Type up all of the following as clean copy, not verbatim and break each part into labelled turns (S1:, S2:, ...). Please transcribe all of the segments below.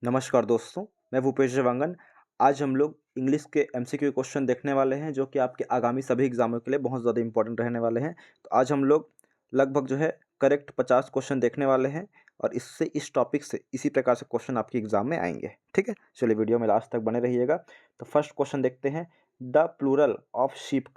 S1: नमस्कार दोस्तों, मैं भूपेश देवांगन। आज हम लोग इंग्लिश के एमसीक्यू क्वेश्चन देखने वाले हैं, जो कि आपके आगामी सभी एग्जामों के लिए बहुत ज़्यादा इंपॉर्टेंट रहने वाले हैं। तो आज हम लोग लगभग जो है करेक्ट 50 क्वेश्चन देखने वाले हैं और इससे इस टॉपिक से इसी प्रकार से क्वेश्चन आपके एग्जाम में आएंगे। ठीक है, चलिए वीडियो में लास्ट तक बने रहिएगा। तो फर्स्ट क्वेश्चन देखते हैं, द प्लूरल ऑफ शीप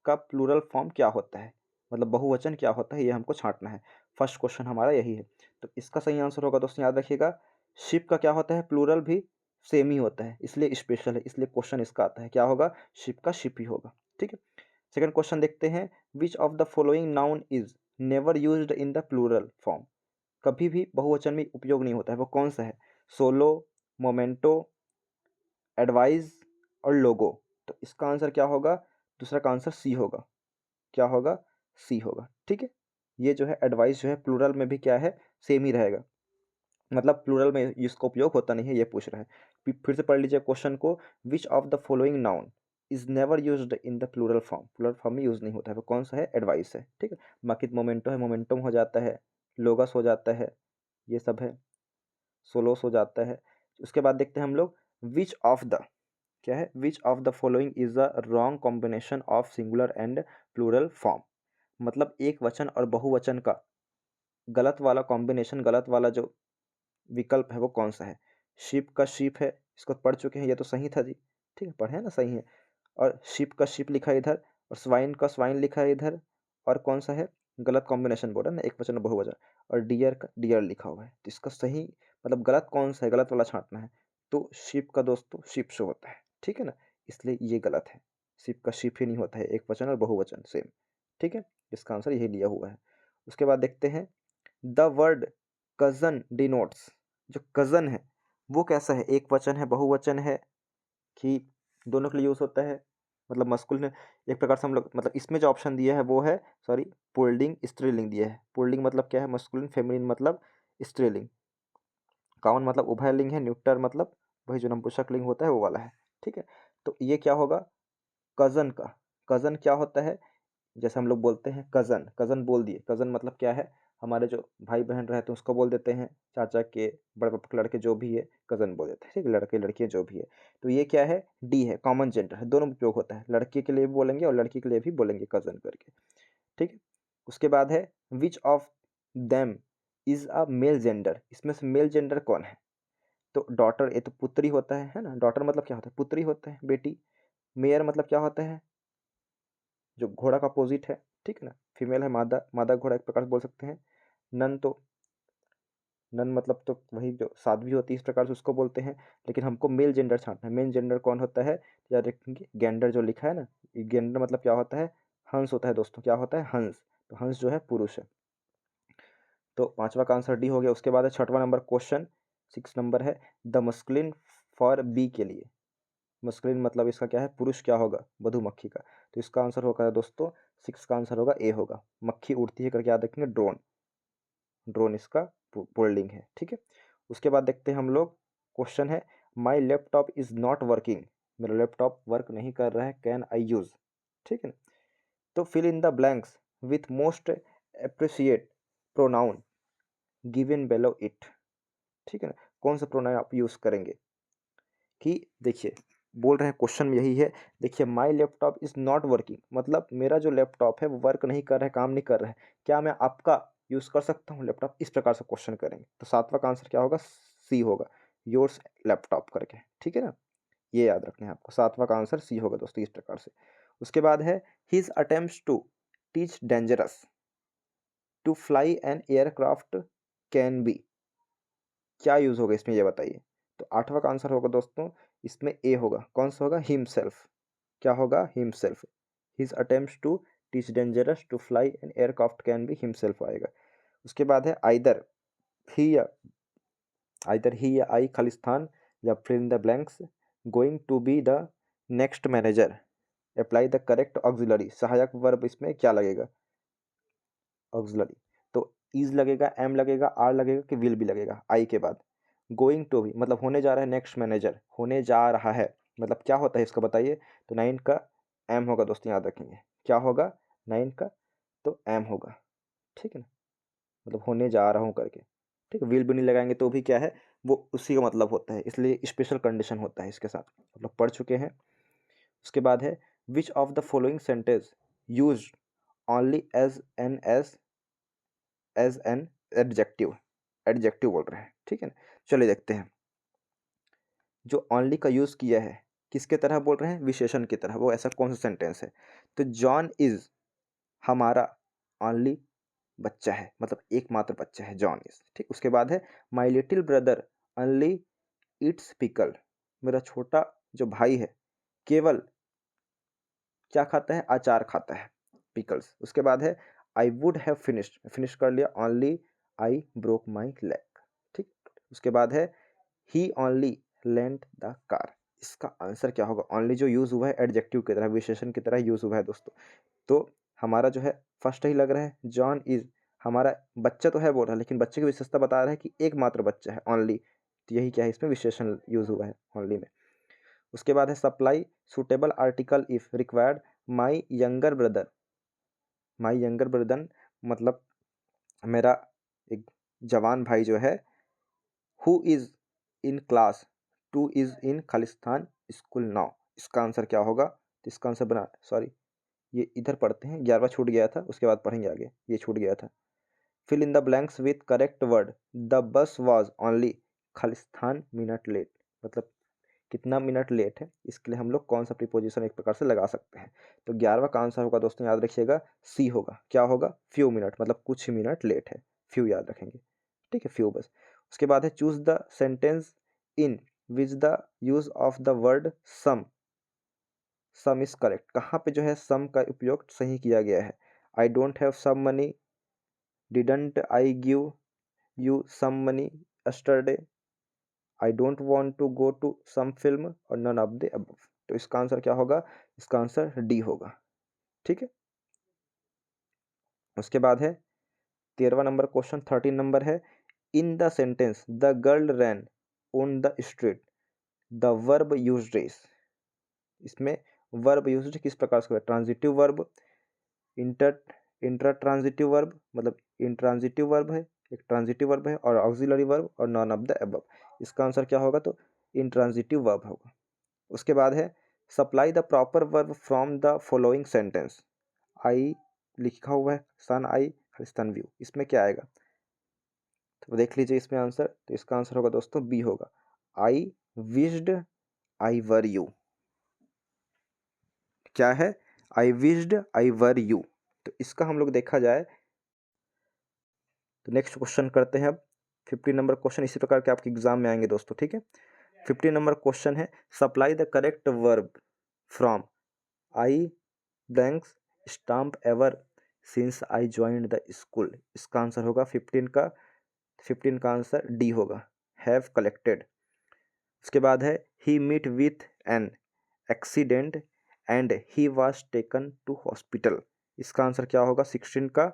S1: का प्लूरल फॉर्म क्या होता है, मतलब बहुवचन क्या होता है, ये हमको छांटना है। फर्स्ट क्वेश्चन हमारा यही है। तो इसका सही आंसर होगा दोस्तों, याद रखिएगा, शिप का क्या होता है, प्लूरल भी सेम ही होता है, इसलिए स्पेशल है, इसलिए क्वेश्चन इसका आता है क्या होगा, शिप का शिप ही होगा। ठीक है, सेकंड क्वेश्चन देखते हैं, which of the following noun is never used in the plural form, कभी भी बहुवचन में उपयोग नहीं होता है, वो कौन सा है, सोलो, मोमेंटो, एडवाइज और लोगो। तो इसका आंसर क्या होगा, दूसरा का आंसर सी होगा। क्या होगा, सी होगा। ठीक है, ये जो है एडवाइस जो है प्लूरल में भी क्या है, सेम ही रहेगा, मतलब प्लूरल में इसका उपयोग होता नहीं है, ये पूछ रहा है। फिर से पढ़ लीजिए क्वेश्चन को, which of the following noun is never used in the plural form में यूज नहीं होता है, वो कौन सा है, एडवाइस है। ठीक है, बाकी मोमेंटो है, मोमेंटम हो जाता है, लोगस हो जाता है, ये सब है, सोलोस हो जाता है। उसके बाद देखते हैं हम लोग, विच ऑफ द, क्या है, which of the following is a wrong combination of singular and plural form, मतलब एक वचन और बहुवचन का गलत वाला कॉम्बिनेशन, गलत वाला जो विकल्प है वो कौन सा है। शिप का शिप है, इसको पढ़ चुके हैं, ये तो सही था जी। ठीक है, पढ़े हैं ना, सही है। और शिप का शिप लिखा है इधर, और स्वाइन का स्वाइन लिखा है इधर, और कौन सा है, गलत कॉम्बिनेशन बोला ना, एक वचन और बहुवचन, और डियर का डियर लिखा हुआ है। तो इसका सही मतलब गलत कौन सा है, गलत वाला छांटना है। तो शिप का दोस्तों शिप शो होता है, ठीक है ना, इसलिए ये गलत है। शिप का शिप ही नहीं होता है, एक वचन और बहुवचन सेम। ठीक है, इसका आंसर यही लिया हुआ है। उसके बाद देखते हैं, द वर्ड कज़न डिनोट्स, जो कज़न है वो कैसा है, एक वचन है, बहुवचन है, कि दोनों के लिए यूज़ होता है, मतलब मस्कुलिन। एक प्रकार से हम लोग, मतलब इसमें जो ऑप्शन दिया है वो है, सॉरी, पुल्लिंग स्त्रीलिंग दिया है। पुल्लिंग मतलब क्या है, मस्कुलिन, फेमिनिन मतलब स्त्रीलिंग, काउन मतलब उभयलिंग है, न्यूटर मतलब वही जो नपुंसक लिंग होता है वो वाला है। ठीक है, तो ये क्या होगा, कज़न का, कज़न क्या होता है, जैसे हम लोग बोलते हैं कज़न, कज़न बोल दिए, कज़न मतलब क्या है, हमारे जो भाई बहन रहते हैं उसको बोल देते हैं, चाचा के, बड़े पापा के लड़के जो भी है कज़न बोल देते हैं। ठीक है, लड़के लड़कियाँ जो भी है। तो ये क्या है, डी है, कॉमन जेंडर है, दोनों में उपयोग होता है, लड़के के लिए भी बोलेंगे और लड़की के लिए भी बोलेंगे कज़न करके। ठीक है, उसके बाद है, which of them is a male gender, इसमें से मेल जेंडर कौन है। तो डॉटर, ये तो पुत्री होता है ना, डॉटर मतलब क्या होता है, पुत्री होता है, बेटी। मेयर मतलब क्या होता है, जो घोड़ा का अपोजिट है। ठीक है ना, फीमेल है मादा, मादा घोड़ा एक प्रकार से बोल सकते हैं। नन, तो नन मतलब तो वही जो साध्वी होती है, इस प्रकार से उसको बोलते हैं। लेकिन हमको मेल जेंडर छांटना है, मेल जेंडर कौन होता है, याद रखेंगे, गेंडर जो लिखा है ना, ये गेंडर मतलब क्या होता है, हंस होता है दोस्तों, क्या होता है, हंस। तो हंस जो है पुरुष है। तो पांचवा का आंसर डी हो गया। उसके बाद है छठवां नंबर क्वेश्चन, 6 नंबर है, द मस्कुलिन फॉर बी के लिए, मस्कुलिन मतलब इसका क्या है, पुरुष क्या होगा, मधुमक्खी का। तो इसका आंसर होगा दोस्तों, 6 का आंसर होगा ए होगा, मक्खी उड़ती है करके याद रखेंगे, ड्रोन, ड्रोन इसका पुल्लिंग है। ठीक है, उसके बाद देखते हैं हम लोग, क्वेश्चन है, my laptop is not working, मेरा लैपटॉप वर्क नहीं कर रहा है, कैन आई यूज। ठीक है ना, तो fill in the blanks with most appreciate pronoun given below it. ठीक है ना, कौन सा प्रोनाउन आप यूज करेंगे, कि देखिए बोल रहे हैं क्वेश्चन में यही है, देखिए, my laptop is not working, मतलब मेरा जो लैपटॉप है वो वर्क नहीं कर रहा है, काम नहीं कर रहा है, क्या मैं आपका यूज कर सकता हूँ लैपटॉप, इस प्रकार से क्वेश्चन करेंगे। तो सातवां का आंसर क्या होगा, सी होगा, योर्स लैपटॉप करके। ठीक है ना, ये याद रखना है आपको, सातवां का आंसर सी होगा दोस्तों, इस प्रकार से। उसके बाद है, his attempts to teach dangerous to fly an aircraft can be, क्या यूज होगा इसमें, ये बताइए। तो आठवां का आंसर होगा दोस्तों, इसमें ए होगा, कौन सा होगा, हिमसेल्फ। क्या होगा, himself. His attempts to teach dangerous to fly an aircraft can be himself आएगा। उसके बाद है, ही या ही या आई खालिस्तान, या fill in the blanks, going to be the next manager, apply the correct auxiliary, सहायक वर्ब इसमें क्या लगेगा, ऑक्सिलरी। तो इज लगेगा, एम लगेगा, आर लगेगा, कि विल भी लगेगा आई के बाद। गोइंग टू भी मतलब होने जा रहा है, नेक्स्ट मैनेजर होने जा रहा है, मतलब क्या होता है इसका बताइए। तो 9 का एम होगा दोस्तों, याद रखेंगे, क्या होगा, 9 का तो एम होगा। ठीक है ना, मतलब होने जा रहा हूँ करके। ठीक है, विल भी नहीं लगाएंगे तो भी क्या है, वो उसी का मतलब होता है, इसलिए स्पेशल कंडीशन होता है इसके साथ, आप लोग पढ़ चुके हैं। उसके बाद है which of the following sentence use only as an adjective, adjective बोल रहे हैं, ठीक है ना। चलिए देखते हैं, जो ओनली का यूज़ किया है किसके तरह बोल रहे हैं, विशेषण की तरह, वो ऐसा कौन सा सेंटेंस है। तो जॉन इज हमारा ओनली बच्चा है, मतलब एकमात्र बच्चा है, जॉन इज, ठीक। उसके बाद है my little brother only Yeats pickle, मेरा छोटा जो भाई है केवल क्या खाता है, अचार खाता है, पिकल्स। उसके बाद है I would have finished, finish कर लिया, only I broke my leg, ठीक। उसके बाद है ही ओनली लेंट द कार, इसका आंसर क्या होगा, ओनली जो यूज हुआ है एडजेक्टिव की तरह, विशेषण की तरह यूज हुआ है दोस्तों। तो हमारा जो है फर्स्ट ही लग रहा है, जॉन इज हमारा बच्चा तो है बोल रहा है, लेकिन बच्चे की विशेषता बता रहा है कि एकमात्र बच्चा है, ओनली, तो यही क्या है, इसमें विशेषण यूज हुआ है ओनली में। उसके बाद है supply suitable article if required my younger brother, my younger brother मतलब मेरा एक जवान भाई जो है, who is in class 2 is in Khalistan school now, इसका आंसर क्या होगा, तो इसका आंसर बना, सॉरी ये इधर पढ़ते हैं, 11वां छूट गया था, उसके बाद पढ़ेंगे आगे, ये छूट गया था। Fill in the blanks with correct word, the bus was only Khalistan minute late, मतलब कितना मिनट लेट है, इसके लिए हम लोग कौन सा प्रीपोजिशन एक प्रकार से लगा सकते हैं। तो 11वां का आंसर होगा दोस्तों, याद रखिएगा, सी होगा, क्या होगा, फ्यू मिनट, मतलब कुछ ही मिनट लेट है, फ्यू याद रखेंगे, ठीक है, फ्यू बस। उसके बाद है choose the sentence in which the use of the word some, some is correct, कहाँ पे जो है सम का उपयोग सही किया गया है। I don't have some money, didn't I give you some money yesterday, I don't want to go to some film, और नन ऑफ द अबव। तो इसका आंसर क्या होगा, इसका आंसर डी होगा, ठीक है। उसके बाद है 13वां नंबर क्वेश्चन, 13 नंबर है in the sentence the girl ran on the street, the verb used is, इसमें वर्ब यूज्ड किस प्रकार से, transitive verb, inter inter transitive verb, मतलब इंट्रांजिटिव वर्ब है, एक ट्रांजिटिव वर्ब है, और ऑक्सिलरी वर्ब, और नॉन ऑफ द अबव। इसका आंसर क्या होगा, तो इंट्रांजिटिव वर्ब होगा। उसके बाद है supply the proper verb from the following sentence, I लिखा हुआ है सन आई खालिस्तान व्यू, इसमें क्या आएगा, तो देख लीजिए इसमें आंसर, तो इसका आंसर होगा दोस्तों बी होगा, आई विश्ड आई वर यू, क्या है, आई विश्ड आई वर यू। तो इसका हम लोग देखा जाए तो नेक्स्ट क्वेश्चन करते हैं अब, 15 नंबर क्वेश्चन इसी प्रकार के आपके एग्जाम में आएंगे दोस्तों, ठीक है। 15 नंबर क्वेश्चन है supply the correct verb from I blanks stamp ever since I joined the school, इसका आंसर होगा 15 का आंसर डी होगा, हैव कलेक्टेड। उसके बाद है he meet with an accident and he was taken to hospital, इसका answer क्या होगा 16 का,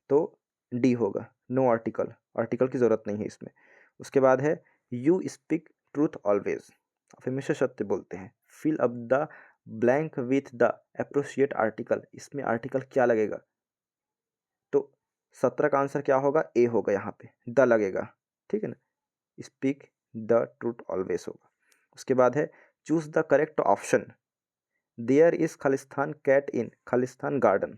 S1: तो डी होगा, नो आर्टिकल, आर्टिकल की ज़रूरत नहीं है इसमें। उसके बाद है यू स्पीक ट्रूथ ऑलवेज, आप हमेशा सत्य बोलते हैं, fill up the blank with the appropriate article, इसमें आर्टिकल क्या लगेगा, तो 17 का आंसर क्या होगा, ए होगा, यहाँ पे द लगेगा, ठीक है ना, स्पीक द ट्रूथ ऑलवेज होगा। उसके बाद है choose the correct option, there is Khalistan cat in Khalistan garden,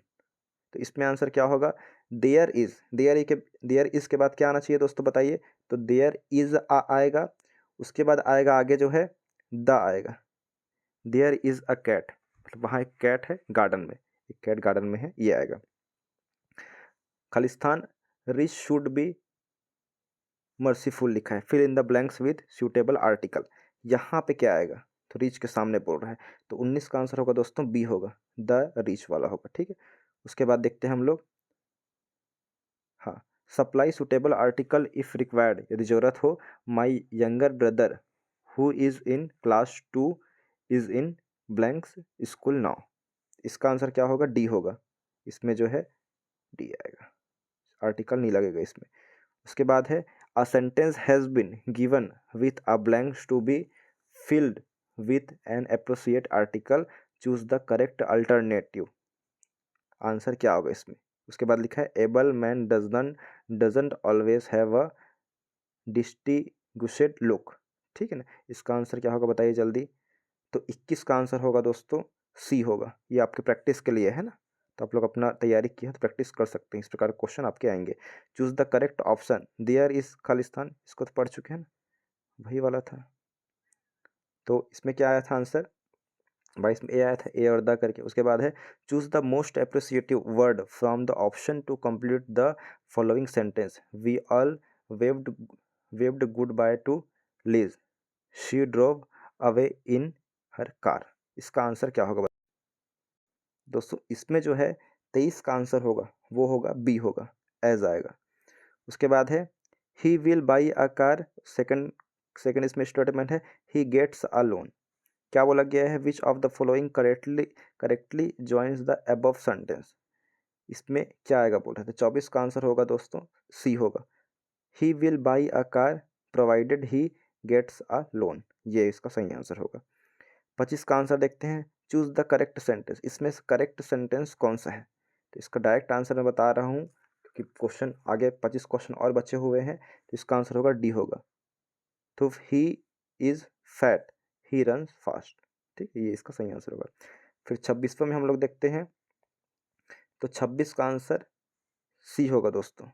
S1: तो इसमें आंसर क्या होगा, देयर इज के बाद क्या आना चाहिए दोस्तों बताइए, तो देयर इज आएगा, उसके बाद आएगा आगे जो है द आएगा, देयर इज अ कैट, मतलब वहाँ एक कैट है गार्डन में, एक कैट गार्डन में है, ये आएगा। Khalistan rich should be merciful लिखा है, fill in the blanks with suitable article, यहाँ पे क्या आएगा, तो रिच के सामने बोल रहा है, तो 19 का आंसर होगा दोस्तों बी होगा, द रिच वाला होगा, ठीक है। उसके बाद देखते हैं हम लोग, हाँ, supply suitable article if required, यदि जरूरत हो, my younger brother who is in class 2 is in blanks school now, इसका आंसर क्या होगा, डी होगा, इसमें जो है डी आएगा, आर्टिकल नहीं लगेगा इसमें। उसके बाद है a sentence has been given with a blanks to be filled with an appropriate article, choose the correct alternative, answer क्या होगा इसमें। उसके बाद लिखा है able man doesn't always have a distinguished look. ठीक है ना, इसका आंसर क्या होगा बताइए जल्दी। तो 21 का आंसर होगा दोस्तों सी होगा। ये आपके प्रैक्टिस के लिए है ना, तो आप लोग अपना तैयारी किया तो प्रैक्टिस कर सकते हैं, इस प्रकार क्वेश्चन आपके आएंगे। Choose the correct option, there is Khalistan, इसको तो पढ़ चुके हैं ना, वही वाला था। तो इसमें क्या आया था आंसर, 22 में ए आया था, ए और द करके। उसके बाद है choose the most appreciative word from the option to complete the following sentence. We all waved waved goodbye to Liz, she drove away in her car. इसका आंसर क्या होगा दोस्तों। इसमें जो है 23 का आंसर होगा वो होगा बी होगा, एज आएगा। उसके बाद है ही will buy a car, second second इसमें स्टेटमेंट है ही गेट्स अ लोन। क्या बोला गया है, which of the following correctly joins the above sentence. इसमें क्या आएगा बोल रहे थे, 24 का आंसर होगा दोस्तों सी होगा, he will buy a car provided he gets a loan, ये इसका सही आंसर होगा। 25 का आंसर देखते हैं, चूज द करेक्ट सेंटेंस। इसमें से करेक्ट सेंटेंस कौन सा है, तो इसका डायरेक्ट आंसर मैं बता रहा हूँ क्योंकि क्वेश्चन आगे 25 क्वेश्चन और बचे हुए हैं, तो इसका आंसर होगा डी होगा। तो he is fat he run fast, ठीक है, ये इसका सही आंसर होगा। फिर 26वें में हम लोग देखते हैं, तो 26 का आंसर सी होगा दोस्तों।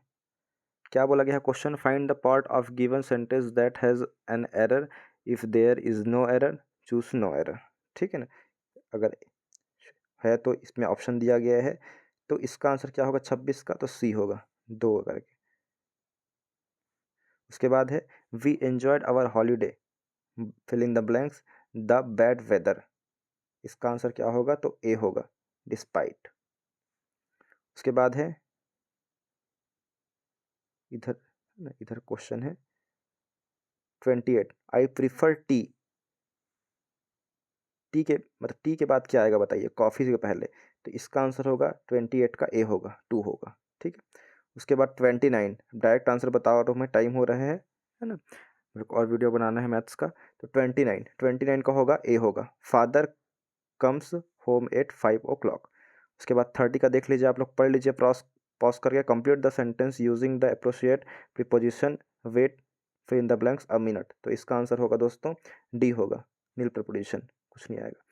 S1: क्या बोला गया है question, find the part of given sentence that has an error, if there is no error choose no error. ठीक है ना, अगर है तो इसमें ऑप्शन दिया गया है, तो इसका आंसर क्या होगा 26 का, तो सी होगा, दो करके। उसके बाद है we enjoyed our holiday, fill in the blanks, the bad weather. इसका आंसर क्या होगा, तो ए होगा, डिस्पाइट। उसके बाद है इधर इधर क्वेश्चन है 28, आई प्रीफर टी। टी के मतलब टी के बाद क्या आएगा बताइए, कॉफ़ी से पहले, तो इसका आंसर होगा 28 का ए होगा, 2 होगा। ठीक है, उसके बाद 29, डायरेक्ट आंसर बता रहा हूँ मैं, टाइम हो रहा है ना, मेरे को और वीडियो बनाना है मैथ्स का। तो 29 का होगा ए होगा, father comes home at 5 o'clock। उसके बाद 30 का देख लीजिए, आप लोग पढ़ लीजिए पॉज करके, complete the sentence using the appropriate preposition, wait fill in the blanks a minute. तो इसका आंसर होगा दोस्तों डी होगा, नील प्रीपोजिशन, कुछ नहीं आएगा।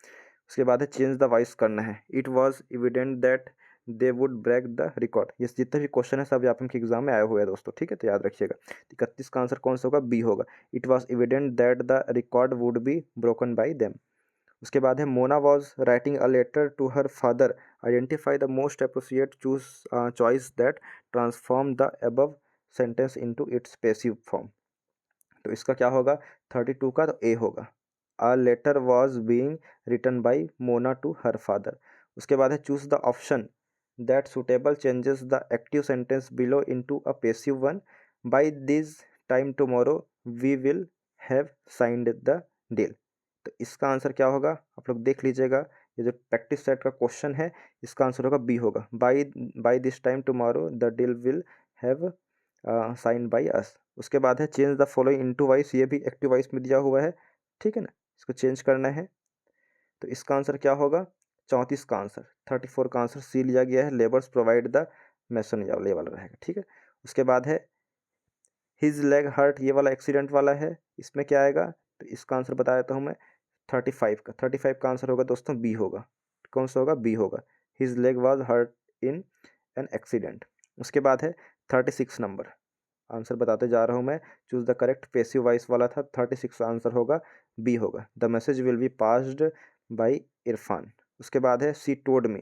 S1: उसके बाद है चेंज द वॉइस करना है, it was evident that they would break the record. ये जितने भी क्वेश्चन है सब यहाँ पे एग्जाम में आए हुए हैं दोस्तों, ठीक है, तो याद रखिएगा। 31 का आंसर कौन सा होगा, बी होगा, it was evident that the record would be broken by them. उसके बाद है Mona was writing a letter to her father, identify the most appropriate choice that transform the above sentence into its passive form. तो इसका क्या होगा 32 का, तो A होगा, a letter was being written by Mona to her father. उसके बाद है choose the option that suitable changes the active sentence below into a passive one, by this time tomorrow we will have signed the deal. तो इसका answer क्या होगा आप लोग देख लीजिएगा, ये जो प्रैक्टिस सेट का क्वेश्चन है इसका आंसर होगा बी होगा, by by this time tomorrow the deal will have sign by us. उसके बाद है change the following into voice, ये भी एक्टिव वॉइस में दिया हुआ है, ठीक है ना, इसको चेंज करना है। तो इसका आंसर क्या होगा 34 का आंसर, 34 का आंसर सी लिया गया है, लेबर्स प्रोवाइड द मैसन, ये वाला रहेगा, ठीक है। उसके बाद है हिज लेग हर्ट, ये वाला एक्सीडेंट वाला है, इसमें क्या आएगा, तो इसका आंसर बता देता हूँ मैं 35 का आंसर होगा दोस्तों बी होगा, कौन सा होगा, बी होगा, his leg was hurt in an accident. उसके बाद है 36 नंबर, आंसर बताते जा रहा हूँ मैं, choose the correct passive voice वाला था, 36 आंसर होगा बी होगा, the message will be passed by Irfan. उसके बाद है सी टोल्ड मी,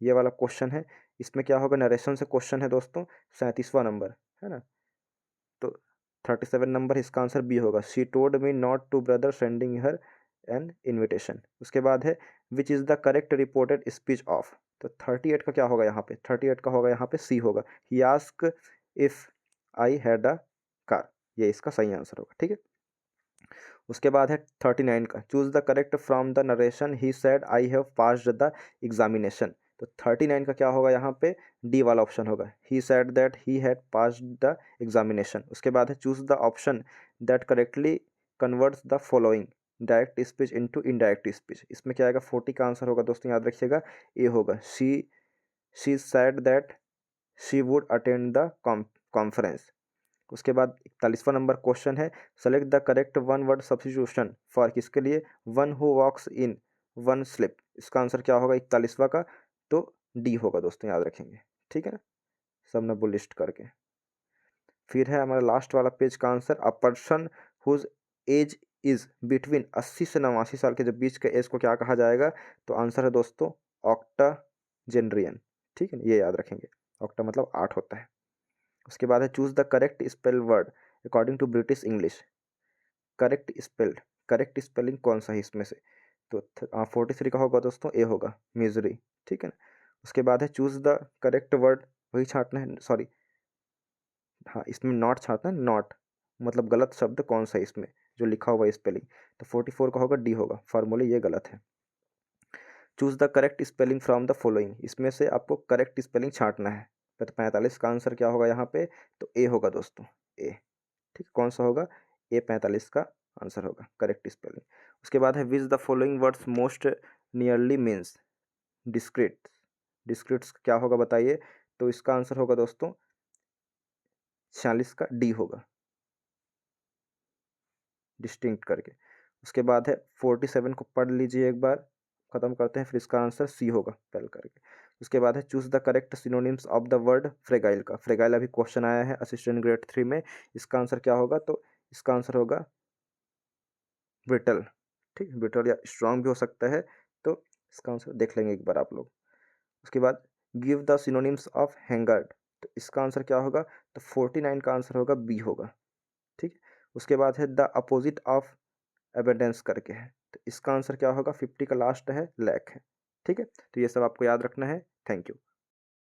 S1: ये वाला क्वेश्चन है, इसमें क्या होगा, नरेशन से क्वेश्चन है दोस्तों, 37वां नंबर है ना, तो 37 नंबर इसका आंसर बी होगा, she told me not to brother sending her an invitation. उसके बाद है which is the correct reported speech of, तो 38 का क्या होगा यहाँ पे, 38 का होगा यहाँ पे सी होगा, he ask if I had a car, ये इसका सही आंसर होगा, ठीक है। उसके बाद है 39 का, choose the correct from the narration, he said I have passed the examination. तो 39 का क्या होगा यहाँ पे, डी वाला ऑप्शन होगा, he said that he had passed the examination. उसके बाद है choose the option that correctly converts the following direct speech into indirect speech. इसमें क्या आएगा 40 का आंसर होगा दोस्तों, याद रखिएगा ए होगा, she said that she would attend the conference. उसके बाद 41वां नंबर क्वेश्चन है, select the correct one word substitution for, किसके लिए, one who walks in one slip. इसका आंसर क्या होगा 41वां का, तो डी होगा दोस्तों, याद रखेंगे, ठीक है ना, सब ने बुल लिस्ट करके। फिर है हमारा लास्ट वाला पेज का answer, a person whose age is between 80 से 89 साल के जब बीच के एज को क्या कहा जाएगा, तो आंसर है दोस्तों ऑक्टाजेनरियन, ठीक है, ये याद रखेंगे, ऑक्टा मतलब 8 होता है। उसके बाद है choose the correct spell word according to British English. Correct spelling कौन सा है इसमें से, तो 43 का होगा दोस्तों, ए होगा, मिजरी, ठीक है ना। उसके बाद है चूज द करेक्ट वर्ड, वही छांटना है, सॉरी हाँ इसमें नॉट छांटना है, नॉट मतलब गलत शब्द कौन सा है इसमें जो लिखा हुआ है स्पेलिंग, तो 44 का होगा डी होगा, फार्मूले ये गलत है। Choose the correct spelling from the following, इसमें से आपको करेक्ट स्पेलिंग छांटना है। तो 45 का आंसर क्या होगा यहाँ पे, तो ए होगा दोस्तों, ए, ठीक, कौन सा होगा, ए 45 का आंसर होगा करेक्ट स्पेलिंग। उसके बाद है which the following words most nearly means discrete, discretes क्या होगा बताइए, तो इसका आंसर होगा दोस्तों 46 का डी होगा, डिस्टिंक्ट करके। उसके बाद है 47 को पढ़ लीजिए एक बार, खत्म करते हैं, फिर इसका आंसर सी होगा पहल करके। उसके बाद है choose the correct synonyms of the word fragile का, फ्रेगाइल अभी क्वेश्चन आया है असिस्टेंट ग्रेड 3 में, इसका आंसर क्या होगा, तो इसका आंसर होगा ब्रिटल, ठीक, ब्रिटल या स्ट्रॉन्ग भी हो सकता है, तो इसका आंसर देख लेंगे एक बार आप लोग। उसके बाद गिव द सिनोनिम्स ऑफ हैंगर्ड, तो इसका आंसर क्या होगा, तो 49 का आंसर होगा बी होगा, ठीक है। उसके बाद है द अपोजिट ऑफ एबेंडेंस करके है, तो इसका आंसर क्या होगा, 50 का लास्ट है लैक है, ठीक है। तो ये सब आपको याद रखना है, थैंक यू।